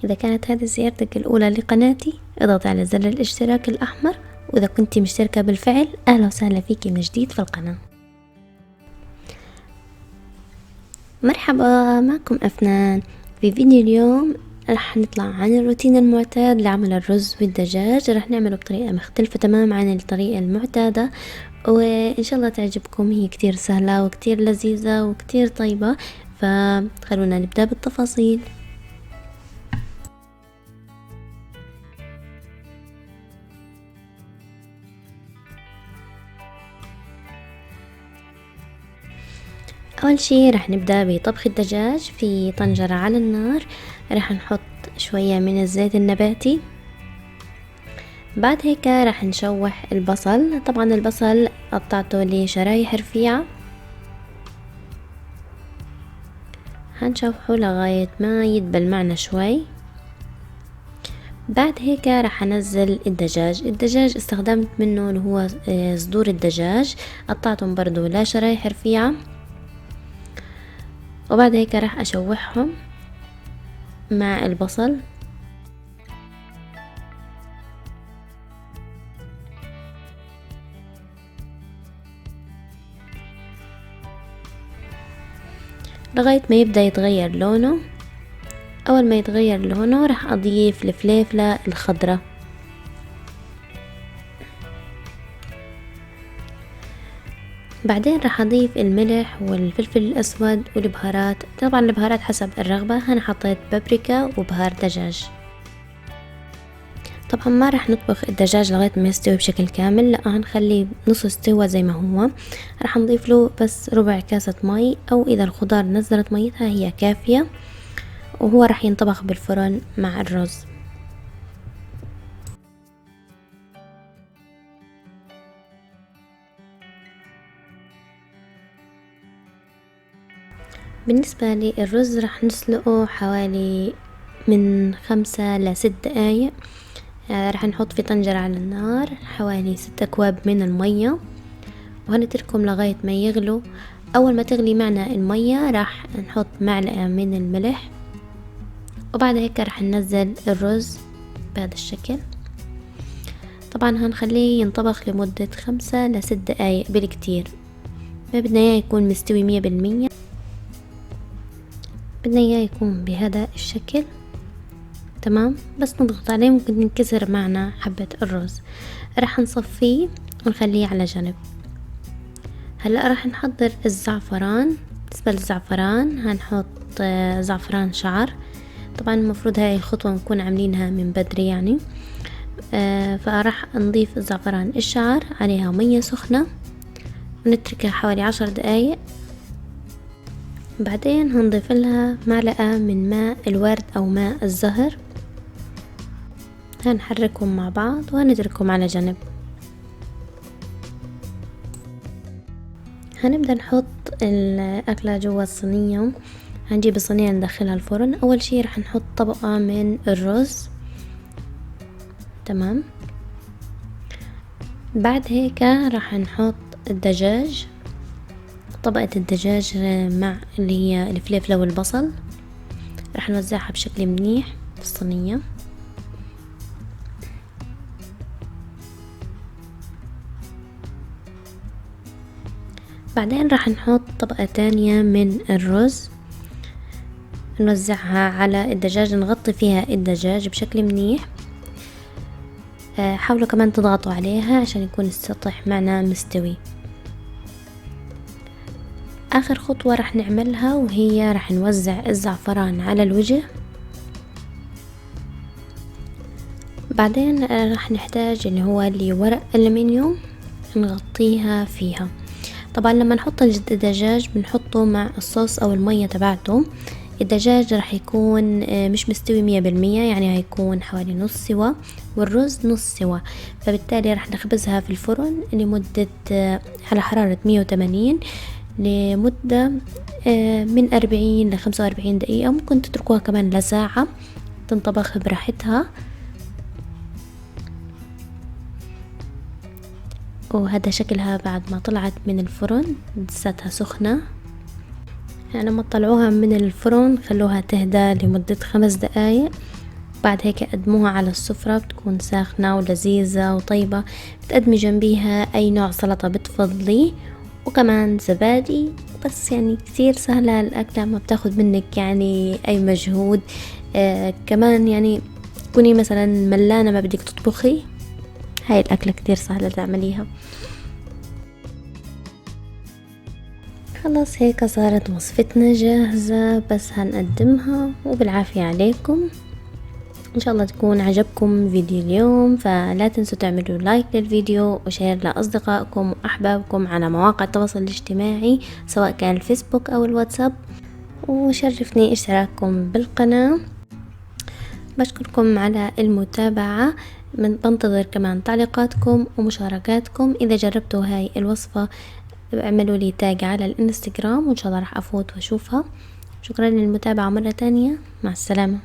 إذا كانت هذه زيارتك الأولى لقناتي اضغط على زر الاشتراك الأحمر، وإذا كنت مشتركة بالفعل أهلا وسهلا فيكي من جديد في القناة. مرحبا، معكم أفنان. في فيديو اليوم رح نطلع عن الروتين المعتاد لعمل الرز والدجاج. رح نعمله بطريقة مختلفة تماما عن الطريقة المعتادة، وإن شاء الله تعجبكم. هي كتير سهلة وكتير لذيذة وكتير طيبة، فخلونا نبدأ بالتفاصيل. أول شي رح نبدأ بطبخ الدجاج في طنجرة على النار. رح نحط شوية من الزيت النباتي. بعد هيك رح نشوح البصل. طبعا البصل قطعته لشرايح رفيعة، هنشوحه لغاية ما يدبل معنا شوي. بعد هيك رح انزل الدجاج استخدمت منه اللي هو صدور الدجاج، قطعتهم برضو لشرايح رفيعة. وبعد هيك راح اشوحهم مع البصل. لغاية ما يبدأ يتغير لونه. اول ما يتغير لونه راح اضيف الفليفلة الخضراء. بعدين راح اضيف الملح والفلفل الاسود والبهارات. طبعا البهارات حسب الرغبة، انا حطيت بابريكا وبهار دجاج. طبعا ما راح نطبخ الدجاج لغاية ما يستوي بشكل كامل، لا هنخليه نص استوى زي ما هو. راح نضيف له بس ربع كاسة مي، او اذا الخضار نزلت ميتها هي كافية، وهو راح ينطبخ بالفرن مع الرز. بالنسبة للرز راح نسلقه حوالي من 5 ل6 دقايق. راح نحط في طنجرة على النار حوالي 6 أكواب من المية، وهنتركهم لغاية ما يغلوا. أول ما تغلي معنا المية راح نحط معلقة من الملح، وبعد هيك راح ننزل الرز بهذا الشكل. طبعا هنخليه ينطبخ لمدة 5 ل6 دقايق بالكتير، ما بدنا اياه يكون مستوي 100%، بدنا اياه يكون بهذا الشكل. تمام، بس نضغط عليه ممكن ينكسر معنا حبة الرز. راح نصفيه ونخليه على جنب. هلا راح نحضر الزعفران. بالنسبة للزعفران هنحط زعفران شعر. طبعا المفروض هاي الخطوة نكون عاملينها من بدري يعني. فراح نضيف الزعفران الشعر عليها مية سخنة ونتركها حوالي 10 دقايق. بعدين هنضيف لها معلقة من ماء الورد أو ماء الزهر. هنحركهم مع بعض وهنتركهم على جنب. هنبدأ نحط الأكلة جوا الصينية. هنجيب الصينية ندخلها الفرن. أول شي رح نحط طبقة من الرز. تمام، بعد هيك رح نحط الدجاج، طبقة الدجاج مع اللي هي الفلفلة والبصل. رح نوزعها بشكل منيح في الصينية. بعدين رح نحط طبقة تانية من الرز، نوزعها على الدجاج، نغطي فيها الدجاج بشكل منيح. حاولوا كمان تضغطوا عليها عشان يكون السطح معنا مستوي. آخر خطوة رح نعملها وهي رح نوزع الزعفران على الوجه. بعدين رح نحتاج اللي هو ورق ألمنيوم نغطيها فيها. طبعا لما نحط الدجاج بنحطه مع الصوص أو المية تبعته. الدجاج رح يكون مش مستوي 100%، يعني هيكون حوالي نص سوا، والرز نص سوا. فبالتالي رح نخبزها في الفرن لمدة على حرارة 180 لمدة من 40 ل45 دقيقة. ممكن تتركوها كمان لساعة تنطبخ براحتها. وهذا شكلها بعد ما طلعت من الفرن، لساتها سخنة. يعني لما تطلعوها من الفرن خلوها تهدى لمدة 5 دقايق بعد هيك قدموها على السفرة، بتكون ساخنة ولذيذة وطيبة. بتقدمي جنبيها أي نوع سلطة بتفضليه، وكمان زبادي. بس يعني كتير سهلة الأكلة، ما بتاخد منك يعني أي مجهود. كمان يعني تكوني مثلا ملانة ما بدك تطبخي، هاي الأكلة كتير سهلة تعمليها. خلاص هيك صارت وصفتنا جاهزة، بس هنقدمها وبالعافية عليكم. ان شاء الله تكون عجبكم فيديو اليوم، فلا تنسوا تعملوا لايك للفيديو وشير لأصدقائكم وأحبابكم على مواقع التواصل الاجتماعي، سواء كان الفيسبوك أو الواتساب. وشرفني اشتراككم بالقناة. بشكركم على المتابعة. بنتظر كمان تعليقاتكم ومشاركاتكم. إذا جربتوا هاي الوصفة اعملوا لي تاج على الانستغرام، وإن شاء الله راح أفوت وأشوفها. شكرا للمتابعة مرة تانية، مع السلامة.